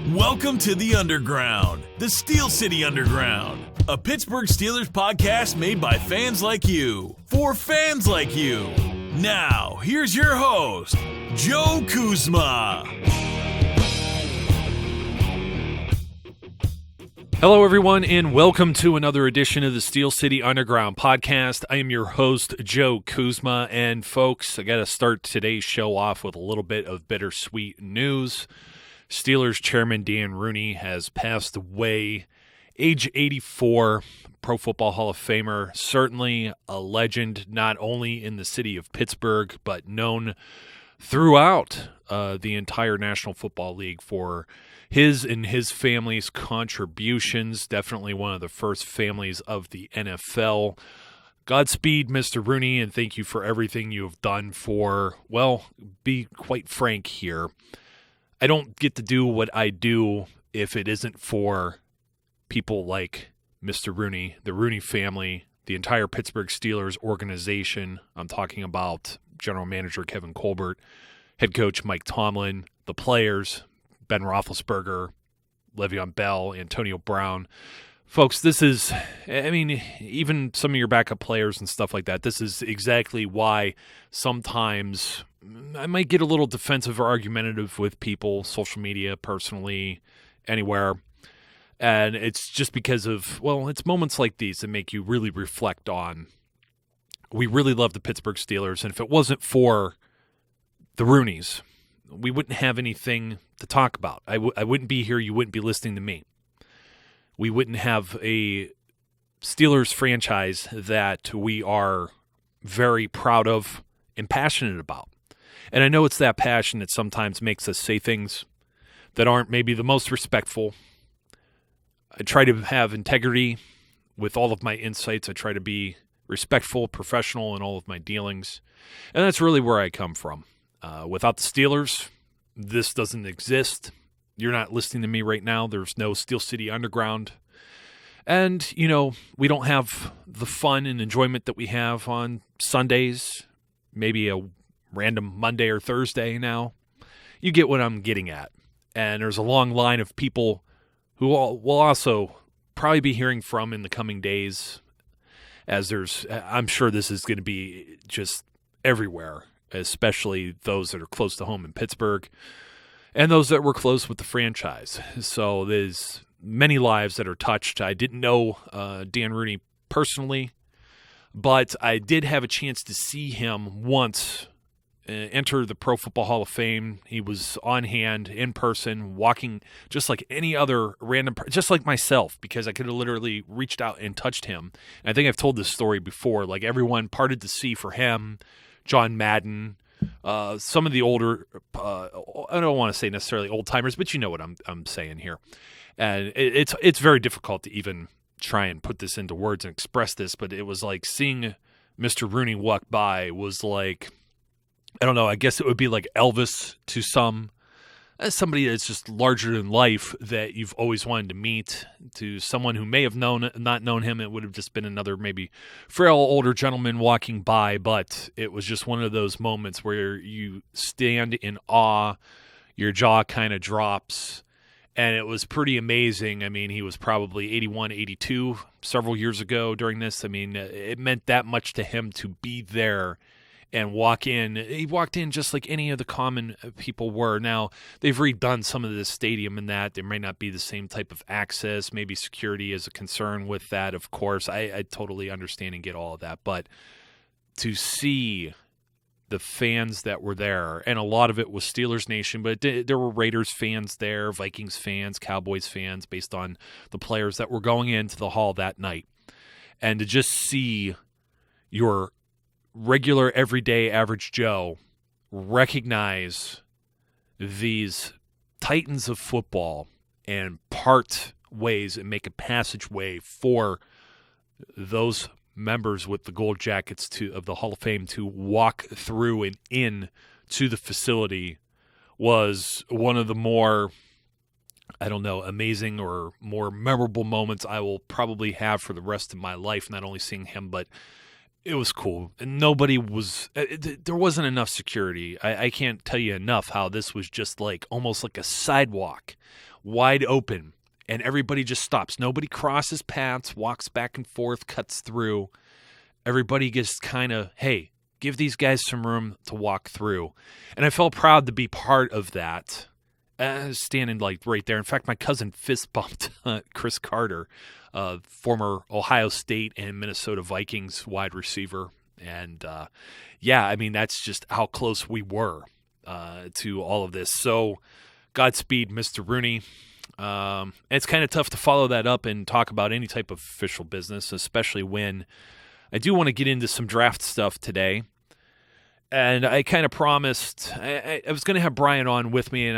Welcome to the Underground, the Steel City Underground, a Pittsburgh Steelers podcast made by fans like you, for fans like you. Now, here's your host, Joe Kuzma. Hello, everyone, and welcome to another edition of the Steel City Underground podcast. I am your host, Joe Kuzma, and folks, I got to start today's show off with a little bit of bittersweet news. Steelers chairman Dan Rooney has passed away, age 84, Pro Football Hall of Famer, certainly a legend not only in the city of Pittsburgh, but known throughout the entire National Football League for his and his family's contributions. Definitely one of the first families of the NFL. Godspeed, Mr. Rooney, and thank you for everything you have done for, well, be quite frank here, I don't get to do what I do if it isn't for people like Mr. Rooney, the Rooney family, the entire Pittsburgh Steelers organization. I'm talking about General Manager Kevin Colbert, head coach Mike Tomlin, the players, Ben Roethlisberger, Le'Veon Bell, Antonio Brown. Folks, this is, even some of your backup players and stuff like that, this is exactly why sometimes I might get a little defensive or argumentative with people, social media, personally, anywhere. And it's just because of, well, it's moments like these that make you really reflect on, we really love the Pittsburgh Steelers, and if it wasn't for the Rooneys, we wouldn't have anything to talk about. I wouldn't be here. You wouldn't be listening to me. We wouldn't have a Steelers franchise that we are very proud of and passionate about. And I know it's that passion that sometimes makes us say things that aren't maybe the most respectful. I try to have integrity with all of my insights. I try to be respectful, professional in all of my dealings. And that's really where I come from. Without the Steelers, this doesn't exist. You're not listening to me right now. There's no Steel City Underground. And, we don't have the fun and enjoyment that we have on Sundays, maybe a random Monday or Thursday now. You get what I'm getting at. And there's a long line of people who will also probably be hearing from in the coming days, as I'm sure this is going to be just everywhere, especially those that are close to home in Pittsburgh and those that were close with the franchise. So there's many lives that are touched. I didn't know Dan Rooney personally, but I did have a chance to see him once enter the Pro Football Hall of Fame. He was on hand, in person, walking just like any other random just like myself, because I could have literally reached out and touched him. And I think I've told this story before. Like, everyone parted the sea for him, John Madden, some of the older, I don't want to say necessarily old timers, but you know what I'm saying here. And it's very difficult to even try and put this into words and express this, but it was like seeing Mr. Rooney walk by was like, I don't know, I guess it would be like Elvis to some, as somebody that's just larger than life that you've always wanted to meet. To someone who may have not known him, it would have just been another maybe frail older gentleman walking by, but it was just one of those moments where you stand in awe, your jaw kind of drops, and it was pretty amazing. I mean, he was probably 81, 82 several years ago during this. I mean, it meant that much to him to be there and walk in. He walked in just like any of the common people were. Now, they've redone some of this stadium and that. There may not be the same type of access. Maybe security is a concern with that, of course. I totally understand and get all of that. But to see the fans that were there, and a lot of it was Steelers Nation, but there were Raiders fans there, Vikings fans, Cowboys fans, based on the players that were going into the hall that night. And to just see your regular, everyday, average Joe recognize these titans of football and part ways and make a passageway for those members with the gold jackets of the Hall of Fame to walk through and in to the facility was one of the more, I don't know, amazing or more memorable moments I will probably have for the rest of my life, not only seeing him, but it was cool. And there wasn't enough security. I can't tell you enough how this was just like almost like a sidewalk wide open, and everybody just stops. Nobody crosses paths, walks back and forth, cuts through. Everybody just kind of, hey, give these guys some room to walk through. And I felt proud to be part of that, standing like right there. In fact, my cousin fist bumped Chris Carter, former Ohio State and Minnesota Vikings wide receiver. And that's just how close we were to all of this. So Godspeed, Mr. Rooney. It's kind of tough to follow that up and talk about any type of official business, especially when I do want to get into some draft stuff today. And I kind of promised I was going to have Brian on with me, and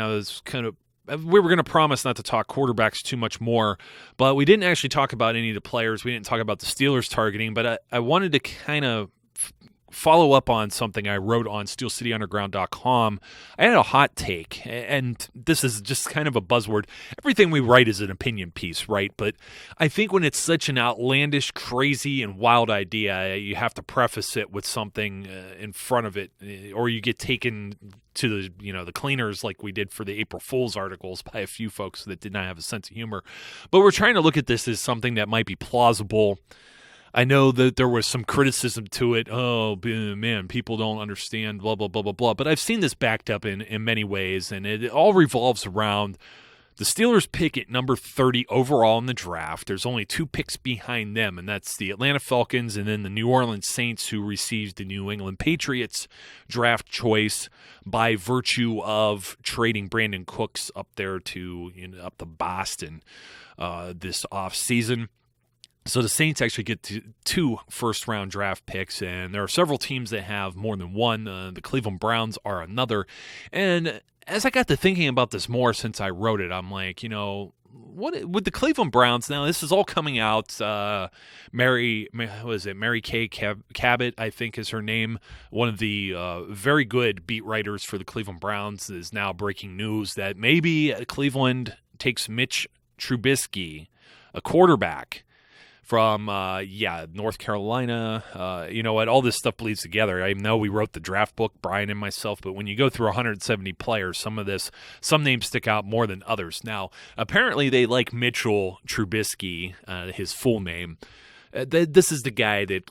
we were going to promise not to talk quarterbacks too much more, but we didn't actually talk about any of the players. We didn't talk about the Steelers targeting, but I wanted to kind of follow up on something I wrote on SteelCityUnderground.com. I had a hot take, and this is just kind of a buzzword. Everything we write is an opinion piece, right? But I think when it's such an outlandish, crazy, and wild idea, you have to preface it with something in front of it, or you get taken to the cleaners like we did for the April Fool's articles by a few folks that did not have a sense of humor. But we're trying to look at this as something that might be plausible. I know that there was some criticism to it. Oh, man, people don't understand, blah, blah, blah, blah, blah. But I've seen this backed up in many ways, and it all revolves around the Steelers pick at number 30 overall in the draft. There's only 2 picks behind them, and that's the Atlanta Falcons and then the New Orleans Saints, who received the New England Patriots draft choice by virtue of trading Brandon Cooks up there up to Boston this offseason. So the Saints actually get 2 first-round draft picks, and there are several teams that have more than one. The Cleveland Browns are another. And as I got to thinking about this more since I wrote it, I'm like, what with the Cleveland Browns? Now this is all coming out. Mary Kay Cabot, I think is her name. One of the very good beat writers for the Cleveland Browns is now breaking news that maybe Cleveland takes Mitch Trubisky, a quarterback from, North Carolina. You know what? All this stuff bleeds together. I know we wrote the draft book, Brian and myself, but when you go through 170 players, some names stick out more than others. Now, apparently they like Mitchell Trubisky, his full name. This is the guy that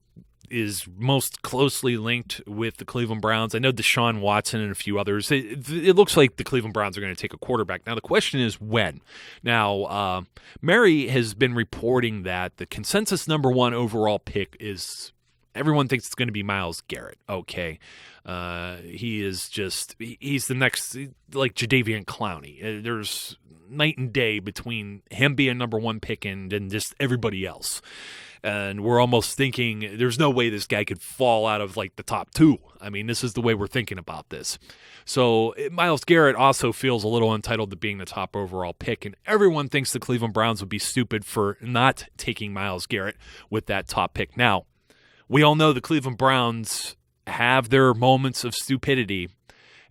is most closely linked with the Cleveland Browns. I know Deshaun Watson and a few others. It looks like the Cleveland Browns are going to take a quarterback. Now, the question is when. Now, Mary has been reporting that the consensus number 1 overall pick is, everyone thinks it's going to be Myles Garrett. Okay. He's the next, like Jadeveon Clowney. There's night and day between him being number 1 pick and just everybody else. And we're almost thinking there's no way this guy could fall out of like the top 2. I mean, this is the way we're thinking about this. So Myles Garrett also feels a little entitled to being the top overall pick, and everyone thinks the Cleveland Browns would be stupid for not taking Myles Garrett with that top pick. Now, we all know the Cleveland Browns have their moments of stupidity.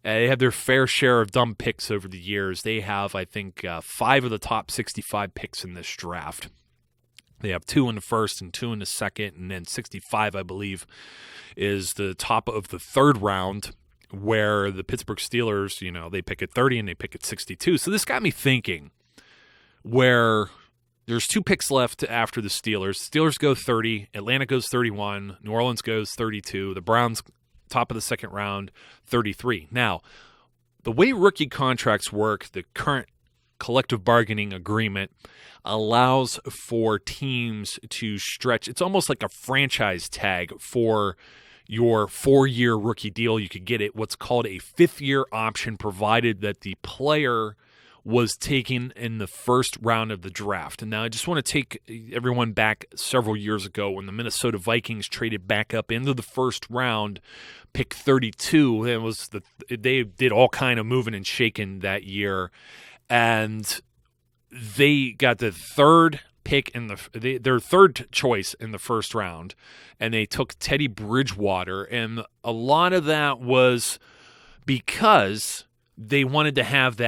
They have their fair share of dumb picks over the years. They have, I think, 5 of the top 65 picks in this draft. They have 2 in the first and 2 in the second, and then 65, I believe, is the top of the 3rd round, where the Pittsburgh Steelers, they pick at 30 and they pick at 62. So this got me thinking, where there's 2 picks left after the Steelers. Steelers go 30, Atlanta goes 31, New Orleans goes 32, the Browns, top of the 2nd round, 33. Now, the way rookie contracts work, the current collective bargaining agreement allows for teams to stretch. It's almost like a franchise tag for your 4-year rookie deal. You could get it what's called a 5th-year option, provided that the player was taken in the first round of the draft. And now I just want to take everyone back several years ago when the Minnesota Vikings traded back up into the first round, pick 32. They did all kind of moving and shaking that year. And they got the 3rd pick their 3rd choice in the first round, and they took Teddy Bridgewater. And a lot of that was because they wanted to have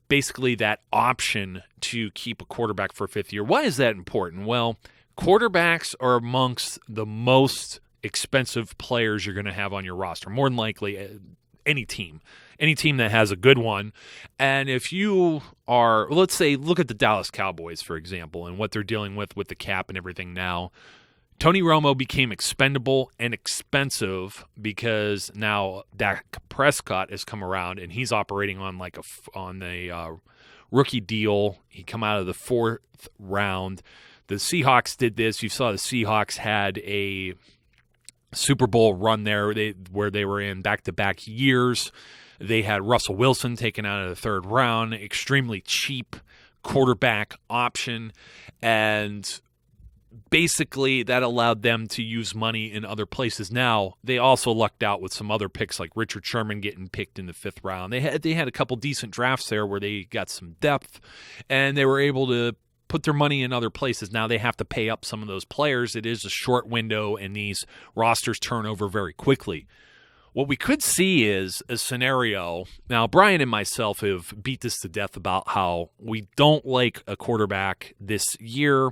basically that option to keep a quarterback for a 5th year. Why is that important? Well, quarterbacks are amongst the most expensive players you're going to have on your roster. More than likely, any team that has a good one. And if you are, let's say, look at the Dallas Cowboys, for example, and what they're dealing with the cap and everything now. Tony Romo became expendable and expensive because now Dak Prescott has come around and he's operating on a rookie deal. He come out of the 4th round. The Seahawks did this. You saw the Seahawks had a Super Bowl run there where they were in back-to-back years. They had Russell Wilson taken out of the 3rd round, extremely cheap quarterback option, and basically that allowed them to use money in other places. Now, they also lucked out with some other picks like Richard Sherman getting picked in the 5th round. They had a couple decent drafts there where they got some depth, and they were able to put their money in other places. Now they have to pay up some of those players. It is a short window, and these rosters turn over very quickly. What we could see is a scenario. Now, Brian and myself have beat this to death about how we don't like a quarterback this year.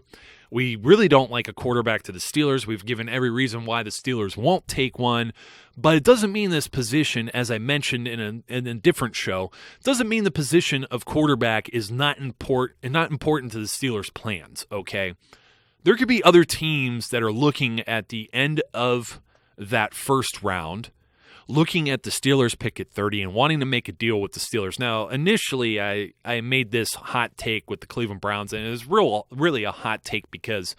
We really don't like a quarterback to the Steelers. We've given every reason why the Steelers won't take one, but it doesn't mean this position, as I mentioned in a different show, doesn't mean the position of quarterback is not important to the Steelers' plans, okay? There could be other teams that are looking at the end of that 1st round, looking at the Steelers pick at 30 and wanting to make a deal with the Steelers. Now, initially, I made this hot take with the Cleveland Browns, and it was really a hot take because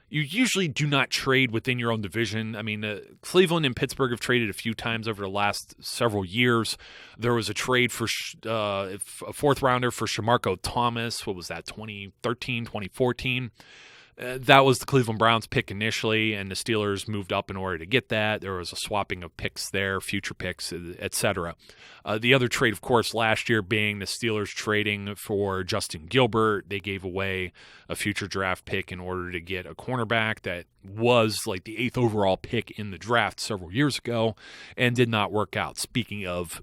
you usually do not trade within your own division. I mean, Cleveland and Pittsburgh have traded a few times over the last several years. There was a trade for a 4th rounder for Shamarko Thomas. What was that, 2013, 2014? That was the Cleveland Browns pick initially, and the Steelers moved up in order to get that. There was a swapping of picks there, future picks, etc. The other trade, of course, last year being the Steelers trading for Justin Gilbert. They gave away a future draft pick in order to get a cornerback that was like the 8th overall pick in the draft several years ago and did not work out. Speaking of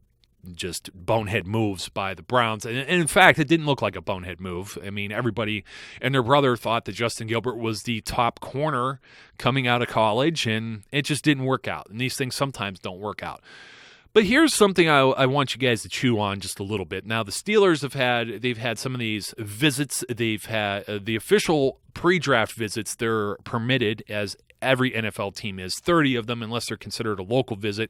just bonehead moves by the Browns. And in fact, it didn't look like a bonehead move. I mean, everybody and their brother thought that Justin Gilbert was the top corner coming out of college, and it just didn't work out. And these things sometimes don't work out. But here's something I want you guys to chew on just a little bit. Now, the Steelers they've had some of these visits. They've had the official pre-draft visits. They're permitted, as every NFL team is, 30 of them, unless they're considered a local visit.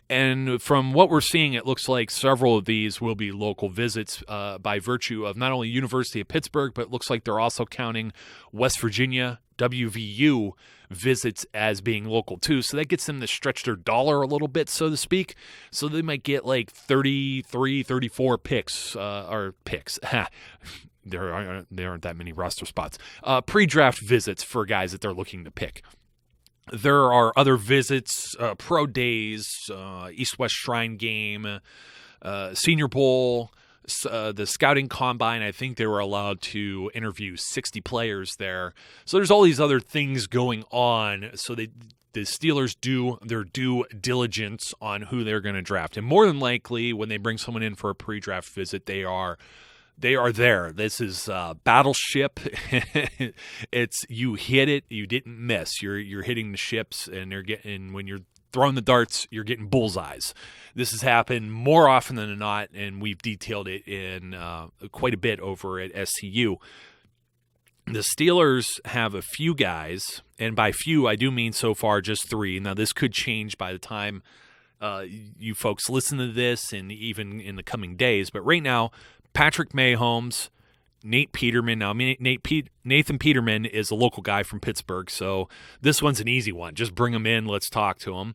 And from what we're seeing, it looks like several of these will be local visits by virtue of not only University of Pittsburgh, but it looks like they're also counting West Virginia, WVU visits as being local too. So that gets them to stretch their dollar a little bit, so to speak. So they might get like 33, 34 picks, or picks. There aren't that many roster spots. Pre-draft visits for guys that they're looking to pick. There are other visits, pro days, East-West Shrine Game, Senior Bowl, the scouting combine. I think they were allowed to interview 60 players there. So there's all these other things going on. So the Steelers do their due diligence on who they're going to draft. And more than likely, when they bring someone in for a pre-draft visit, they are there. This is Battleship. It's you hit it, you didn't miss. You're hitting the ships, and when you're throwing the darts, you're getting bullseyes. This has happened more often than not, and we've detailed it in quite a bit over at SCU. The Steelers have a few guys, and by few I do mean so far just 3. Now this could change by the time you folks listen to this, and even in the coming days. But right now, Patrick Mahomes, Nate Peterman. Now, Nathan Peterman is a local guy from Pittsburgh, so this one's an easy one. Just bring him in. Let's talk to him.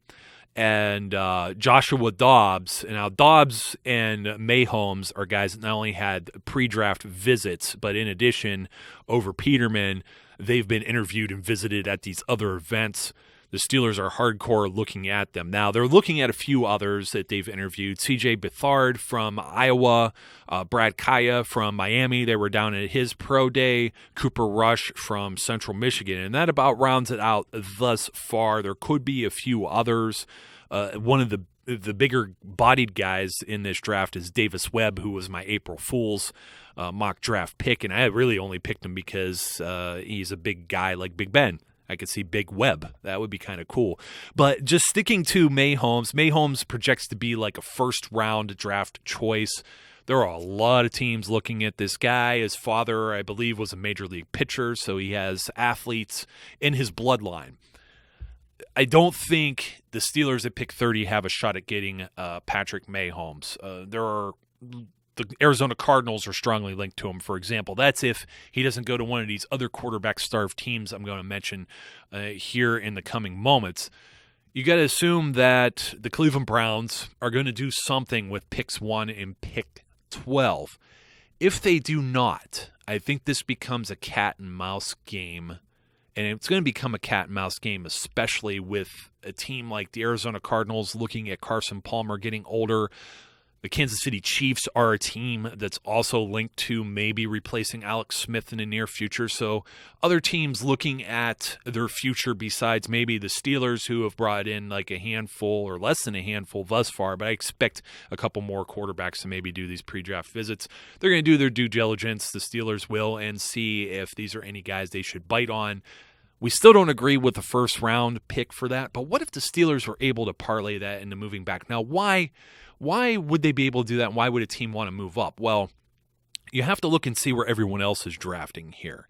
And Joshua Dobbs. Now, Dobbs and Mahomes are guys that not only had pre-draft visits, but in addition, over Peterman, they've been interviewed and visited at these other events. The Steelers are hardcore looking at them. Now, they're looking at a few others that they've interviewed. C.J. Beathard from Iowa, Brad Kaya from Miami. They were down at his pro day. Cooper Rush from Central Michigan. And that about rounds it out thus far. There could be a few others. One of the bigger-bodied guys in this draft is Davis Webb, who was my April Fool's mock draft pick. And I really only picked him because he's a big guy like Big Ben. I could see Big Webb. That would be kind of cool. But just sticking to Mahomes projects to be like a first-round draft choice. There are a lot of teams looking at this guy. His father, I believe, was a major league pitcher, so he has athletes in his bloodline. I don't think the Steelers at pick 30 have a shot at getting Patrick Mahomes. The Arizona Cardinals are strongly linked to him, for example. That's if he doesn't go to one of these other quarterback-starved teams I'm going to mention here in the coming moments. You got to assume that the Cleveland Browns are going to do something with picks 1 and pick 12. If they do not, I think this becomes a cat-and-mouse game. And it's going to become a cat-and-mouse game, especially with a team like the Arizona Cardinals looking at Carson Palmer getting older. The Kansas City Chiefs are a team that's also linked to maybe replacing Alex Smith in the near future. So other teams looking at their future besides maybe the Steelers, who have brought in like a handful or less than a handful thus far, but I expect a couple more quarterbacks to maybe do these pre-draft visits. They're going to do their due diligence, the Steelers will, and see if these are any guys they should bite on. We still don't agree with the first-round pick for that, but what if the Steelers were able to parlay that into moving back? Now, why would they be able to do that, and why would a team want to move up? Well, you have to look and see where everyone else is drafting here.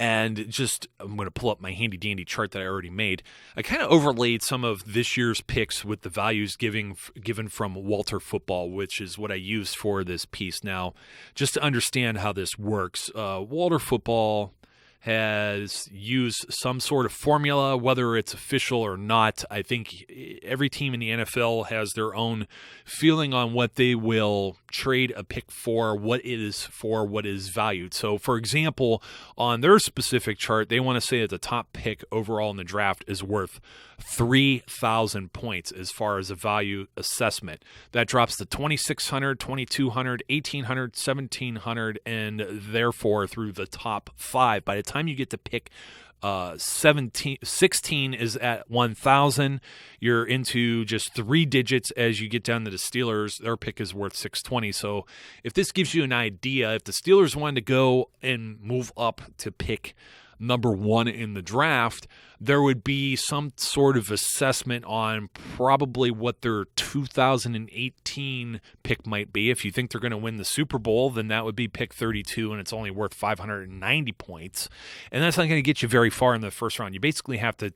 And I'm going to pull up my handy-dandy chart that I already made. I kind of overlaid some of this year's picks with the values given from Walter Football, which is what I used for this piece. Now, just to understand how this works, Walter Football has used some sort of formula, whether it's official or not. I think every team in the NFL has their own feeling on what they will trade a pick for, what is valued. So, for example, on their specific chart, they want to say that the top pick overall in the draft is worth 3,000 points as far as a value assessment. That drops to 2,600, 2,200, 1,800, 1,700, and therefore through the top 5. By the time you get to pick 16 is at 1,000. You're into just 3 digits as you get down to the Steelers. Their pick is worth 620. So if this gives you an idea, if the Steelers wanted to go and move up to pick number 1 in the draft, there would be some sort of assessment on probably what their 2018 pick might be. If you think they're going to win the Super Bowl, then that would be pick 32, and it's only worth 590 points. And that's not going to get you very far in the first round. You basically have to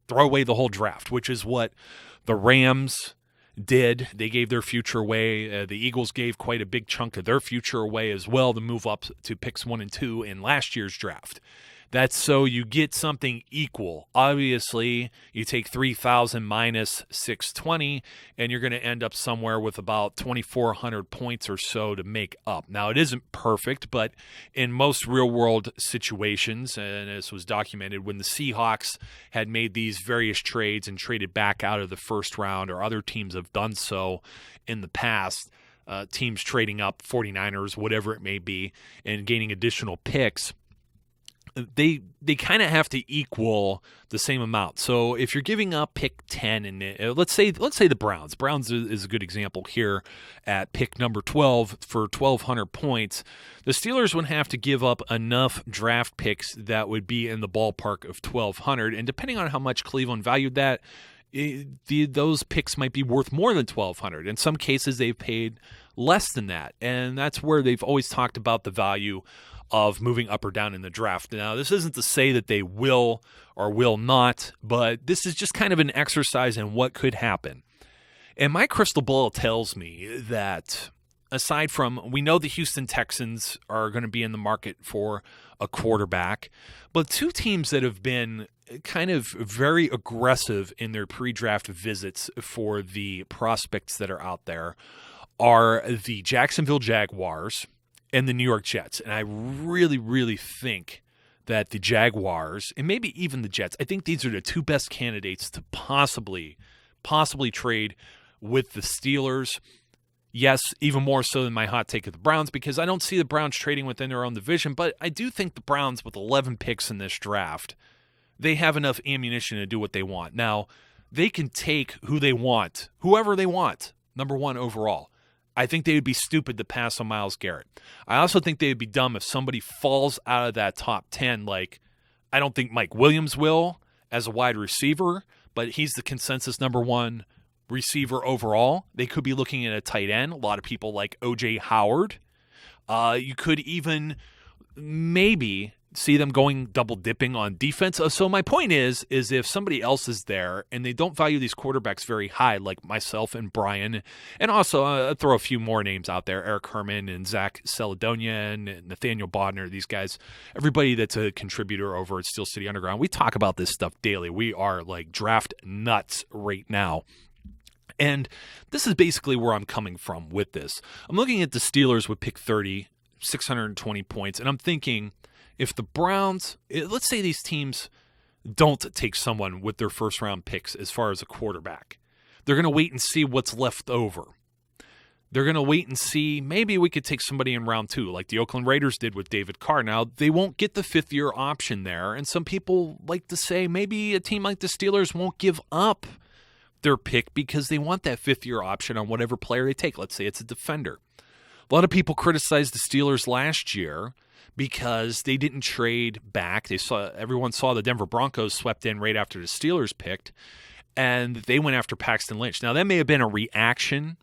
throw away the whole draft, which is what the Rams did. They gave their future away. The Eagles gave quite a big chunk of their future away as well to move up to picks 1 and 2 in last year's draft. That's so you get something equal. Obviously, you take 3,000 minus 620, and you're going to end up somewhere with about 2,400 points or so to make up. Now, it isn't perfect, but in most real-world situations, and this was documented when the Seahawks had made these various trades and traded back out of the first round, or other teams have done so in the past, teams trading up, 49ers, whatever it may be, and gaining additional picks, they kind of have to equal the same amount. So if you're giving up pick 10, and let's say the Browns is a good example here at pick number 12 for 1,200 points, the Steelers would have to give up enough draft picks that would be in the ballpark of 1,200, and depending on how much Cleveland valued that, those picks might be worth more than 1,200. In some cases, they've paid less than that, and that's where they've always talked about the value of moving up or down in the draft. Now, this isn't to say that they will or will not, but this is just kind of an exercise in what could happen. And my crystal ball tells me that aside from, we know the Houston Texans are going to be in the market for a quarterback, but 2 teams that have been kind of very aggressive in their pre-draft visits for the prospects that are out there are the Jacksonville Jaguars and the New York Jets. And I really, really think that the Jaguars, and maybe even the Jets, I think these are the 2 best candidates to possibly trade with the Steelers. Yes, even more so than my hot take of the Browns, because I don't see the Browns trading within their own division, but I do think the Browns, with 11 picks in this draft, they have enough ammunition to do what they want. Now, they can take who they want, whoever they want, number 1 overall. I think they would be stupid to pass on Myles Garrett. I also think they would be dumb if somebody falls out of that top 10. Like, I don't think Mike Williams will. as a wide receiver, but he's the consensus number one receiver overall. They could be looking at a tight end. A lot of people like O.J. Howard. You could even maybe see them going double dipping on defense. So my point is if somebody else is there and they don't value these quarterbacks very high, like myself and Brian, and also throw a few more names out there, Eric Herman and Zach Celedonia and Nathaniel Bodner, these guys, everybody that's a contributor over at Steel City Underground. We talk about this stuff daily. We are like draft nuts right now. And this is basically where I'm coming from with this. I'm looking at the Steelers with pick 30, 620 points, and I'm thinking, if the Browns, let's say these teams don't take someone with their first-round picks as far as a quarterback, they're going to wait and see what's left over. They're going to wait and see, maybe we could take somebody in round 2, like the Oakland Raiders did with David Carr. Now, they won't get the fifth-year option there, and some people like to say maybe a team like the Steelers won't give up their pick because they want that fifth-year option on whatever player they take. Let's say it's a defender. A lot of people criticized the Steelers last year because they didn't trade back. Everyone saw the Denver Broncos swept in right after the Steelers picked, and they went after Paxton Lynch. Now, that may have been a reaction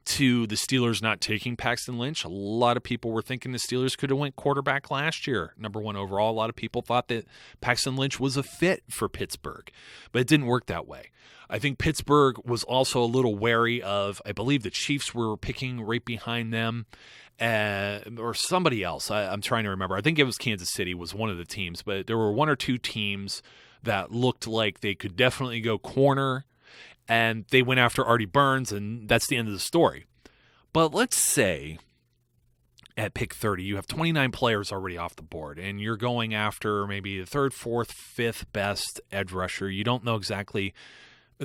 to the Steelers not taking Paxton Lynch. A lot of people were thinking the Steelers could have went quarterback last year, number 1 overall. A lot of people thought that Paxton Lynch was a fit for Pittsburgh, but it didn't work that way. I think Pittsburgh was also a little wary of, I believe the Chiefs were picking right behind them, or somebody else. I'm trying to remember. I think it was Kansas City was one of the teams, but there were 1 or 2 teams that looked like they could definitely go corner, and they went after Artie Burns, and that's the end of the story. But let's say at pick 30, you have 29 players already off the board, and you're going after maybe the 3rd, 4th, 5th best edge rusher. You don't know exactly.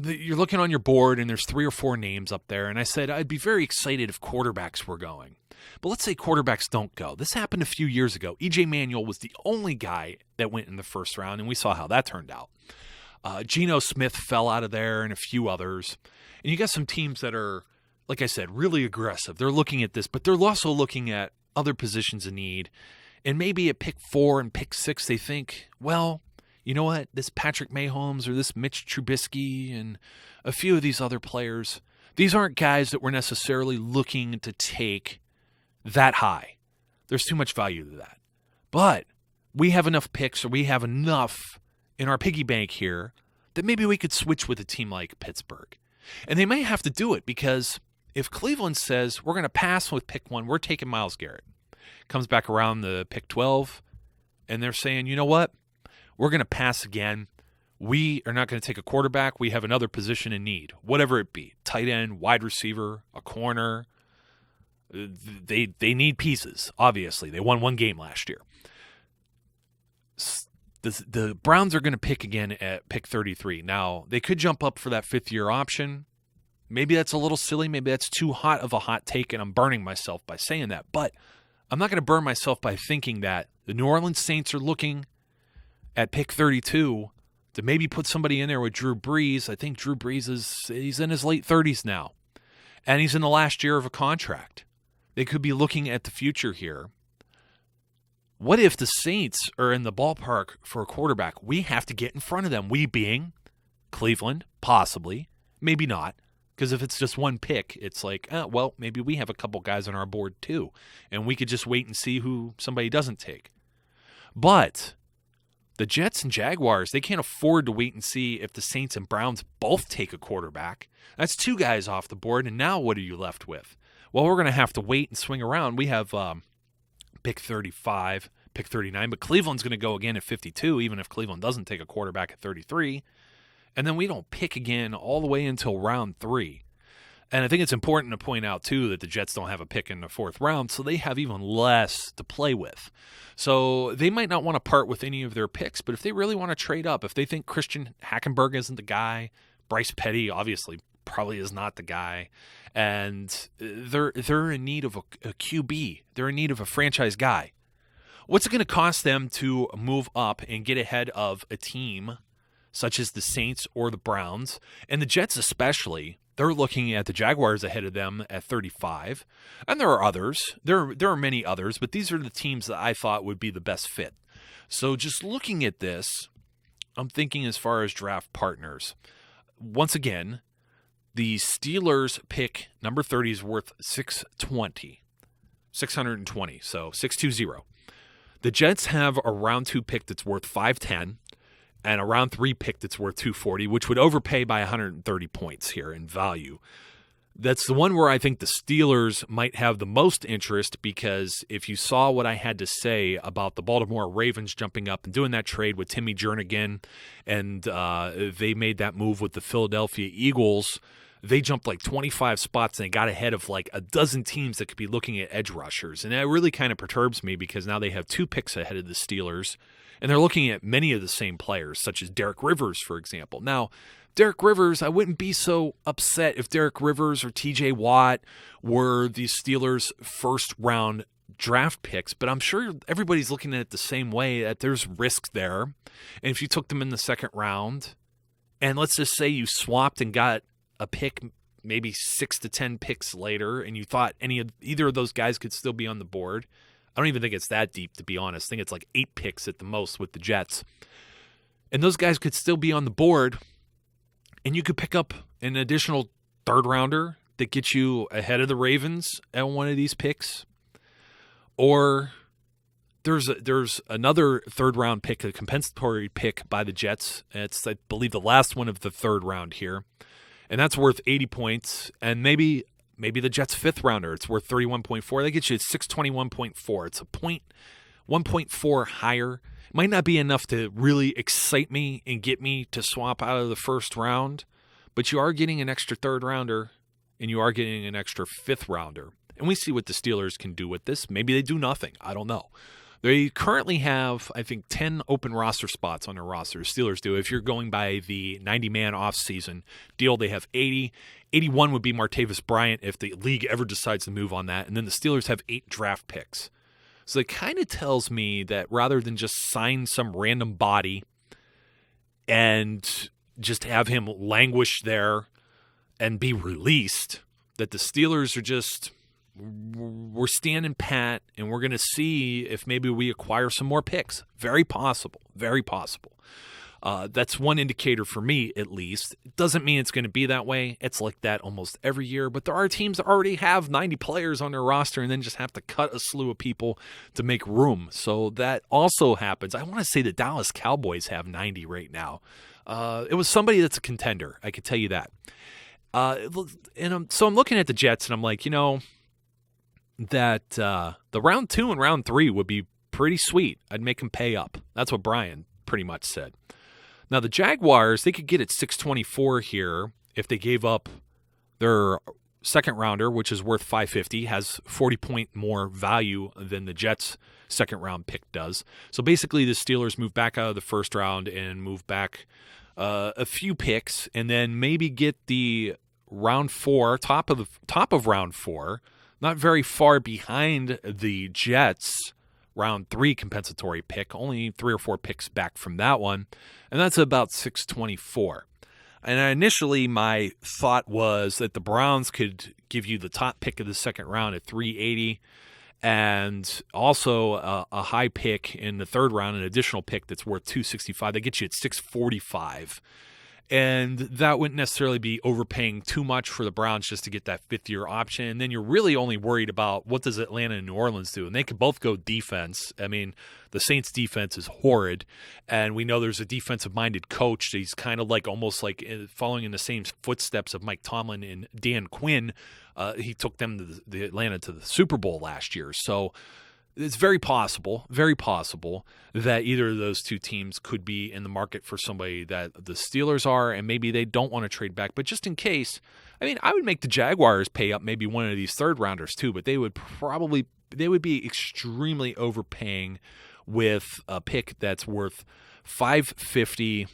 You're looking on your board, and there's 3 or 4 names up there, and I said I'd be very excited if quarterbacks were going. But let's say quarterbacks don't go. This happened a few years ago. E.J. Manuel was the only guy that went in the first round, and we saw how that turned out. Geno Smith fell out of there and a few others. And you got some teams that are, like I said, really aggressive. They're looking at this, but they're also looking at other positions of need. And maybe at pick 4 and pick 6, they think, well, you know what, this Patrick Mahomes or this Mitch Trubisky and a few of these other players, these aren't guys that we're necessarily looking to take that high. There's too much value to that. But we have enough picks, or we have enough in our piggy bank here that maybe we could switch with a team like Pittsburgh. And they may have to do it because if Cleveland says we're going to pass with pick 1, we're taking Myles Garrett, comes back around the pick 12, and they're saying, you know what? We're going to pass again. We are not going to take a quarterback. We have another position in need, whatever it be. Tight end, wide receiver, a corner. They need pieces, obviously. They won 1 game last year. The Browns are going to pick again at pick 33. Now, they could jump up for that 5th-year option. Maybe that's a little silly. Maybe that's too hot of a hot take, and I'm burning myself by saying that. But I'm not going to burn myself by thinking that the New Orleans Saints are looking at pick 32 to maybe put somebody in there with Drew Brees. I think Drew Brees he's in his late 30s now, and he's in the last year of a contract. They could be looking at the future here. What if the Saints are in the ballpark for a quarterback? We have to get in front of them. We being Cleveland, possibly, maybe not. Because if it's just 1 pick, it's like, well, maybe we have a couple guys on our board too, and we could just wait and see who somebody doesn't take. But the Jets and Jaguars, they can't afford to wait and see if the Saints and Browns both take a quarterback. That's 2 guys off the board, and now what are you left with? Well, we're going to have to wait and swing around. We have pick 35, pick 39, but Cleveland's going to go again at 52, even if Cleveland doesn't take a quarterback at 33. And then we don't pick again all the way until round 3. And I think it's important to point out, too, that the Jets don't have a pick in the 4th round, so they have even less to play with. So they might not want to part with any of their picks, but if they really want to trade up, if they think Christian Hackenberg isn't the guy, Bryce Petty obviously probably is not the guy, and they're in need of a QB. They're in need of a franchise guy. What's it going to cost them to move up and get ahead of a team such as the Saints or the Browns? And the Jets especially, they're looking at the Jaguars ahead of them at 35. And there are others. There are many others, but these are the teams that I thought would be the best fit. So just looking at this, I'm thinking as far as draft partners. Once again, the Steelers pick number 30 is worth 620, so 620. The Jets have a round 2 pick that's worth 510 and a round 3 pick that's worth 240, which would overpay by 130 points here in value. That's the one where I think the Steelers might have the most interest, because if you saw what I had to say about the Baltimore Ravens jumping up and doing that trade with Timmy Jernigan, and they made that move with the Philadelphia Eagles, they jumped like 25 spots and they got ahead of like a dozen teams that could be looking at edge rushers. And that really kind of perturbs me, because now they have 2 picks ahead of the Steelers, and they're looking at many of the same players, such as Derek Rivers, for example. Now, Derek Rivers, I wouldn't be so upset if Derek Rivers or TJ Watt were the Steelers' first-round draft picks, but I'm sure everybody's looking at it the same way, that there's risk there. And if you took them in the second round, and let's just say you swapped and got a pick maybe 6 to 10 picks later, and you thought either of those guys could still be on the board, I don't even think it's that deep, to be honest. I think it's like 8 picks at the most with the Jets. And those guys could still be on the board, and you could pick up an additional third-rounder that gets you ahead of the Ravens at one of these picks. Or there's another third-round pick, a compensatory pick by the Jets. It's, I believe, the last one of the third round here. And that's worth 80 points. And maybe the Jets' fifth-rounder, it's worth 31.4. That gets you at 621.4. It's a 1.4 higher. Might not be enough to really excite me and get me to swap out of the first round, but you are getting an extra third rounder and you are getting an extra fifth rounder. And we see what the Steelers can do with this. Maybe they do nothing. I don't know. They currently have, I think, 10 open roster spots on their roster. Steelers do. If you're going by the 90-man off-season deal, they have 80. 81 would be Martavis Bryant if the league ever decides to move on that. And then the Steelers have 8 draft picks. So it kind of tells me that rather than just sign some random body and just have him languish there and be released, that the Steelers are just, we're standing pat and we're going to see if maybe we acquire some more picks. Very possible. Very possible. That's one indicator for me, at least. It doesn't mean it's going to be that way. It's like that almost every year. But there are teams that already have 90 players on their roster and then just have to cut a slew of people to make room. So that also happens. I want to say the Dallas Cowboys have 90 right now. It was somebody that's a contender. I can tell you that. So I'm looking at the Jets and I'm like, that the round 2 and round 3 would be pretty sweet. I'd make them pay up. That's what Brian pretty much said. Now, the Jaguars, they could get at 624 here if they gave up their second rounder, which is worth 550, has 40-point more value than the Jets' second-round pick does. So basically, the Steelers move back out of the first round and move back a few picks, and then maybe get the round 4, top of round 4, not very far behind the Jets' round 3 compensatory pick, only 3 or 4 picks back from that one, and that's about 624. And initially, my thought was that the Browns could give you the top pick of the second round at 380, and also a high pick in the third round, an additional pick that's worth 265. That gets you at 645. And that wouldn't necessarily be overpaying too much for the Browns just to get that fifth-year option. And then you're really only worried about what does Atlanta and New Orleans do. And they could both go defense. I mean, the Saints' defense is horrid. And we know there's a defensive-minded coach. He's kind of like almost like following in the same footsteps of Mike Tomlin and Dan Quinn. He took them to the Atlanta to the Super Bowl last year. So it's very possible that either of those two teams could be in the market for somebody that the Steelers are, and maybe they don't want to trade back. But just in case, I mean, I would make the Jaguars pay up maybe one of these third rounders too, but they would be extremely overpaying with a pick that's worth $550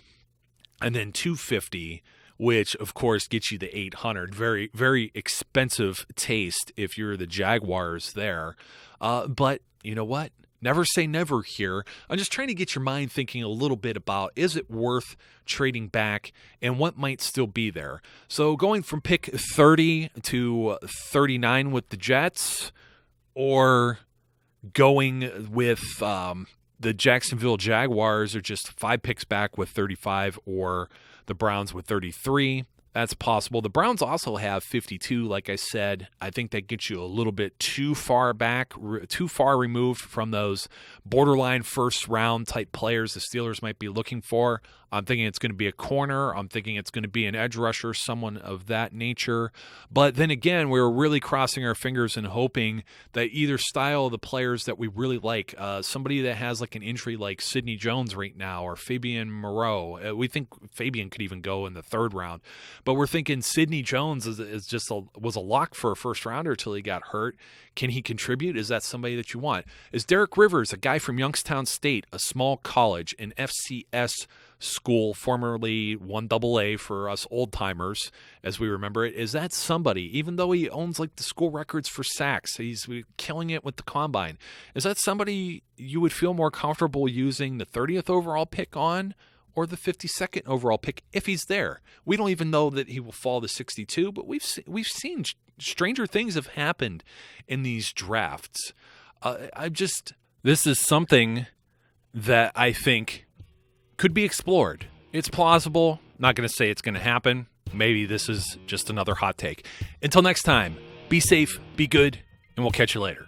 and then $250, which of course gets you the $800. Very, very expensive taste if you're the Jaguars there. But you know what? Never say never here. I'm just trying to get your mind thinking a little bit about, is it worth trading back and what might still be there? So going from pick 30 to 39 with the Jets, or going with the Jacksonville Jaguars are just 5 picks back with 35, or the Browns with 33. That's possible. The Browns also have 52, like I said. I think that gets you a little bit too far back, too far removed from those borderline first-round type players the Steelers might be looking for. I'm thinking it's going to be a corner. I'm thinking it's going to be an edge rusher, someone of that nature. But then again, we're really crossing our fingers and hoping that either style of the players that we really like, somebody that has like an injury like Sidney Jones right now, or Fabian Moreau. We think Fabian could even go in the 3rd round. But we're thinking Sidney Jones was a lock for a first rounder until he got hurt. Can he contribute? Is that somebody that you want? Is Derek Rivers, a guy from Youngstown State, a small college, an FCS school, formerly 1AA for us old-timers, as we remember it, is that somebody, even though he owns like the school records for sacks, he's killing it with the combine, is that somebody you would feel more comfortable using the 30th overall pick on, or the 52nd overall pick if he's there? We don't even know that he will fall to 62, but we've seen stranger things have happened in these drafts. This is something that I think could be explored. It's plausible. Not going to say it's going to happen. Maybe this is just another hot take. Until next time, be safe, be good, and we'll catch you later.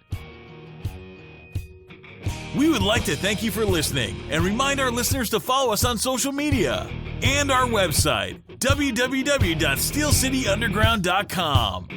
We would like to thank you for listening and remind our listeners to follow us on social media and our website, www.steelcityunderground.com.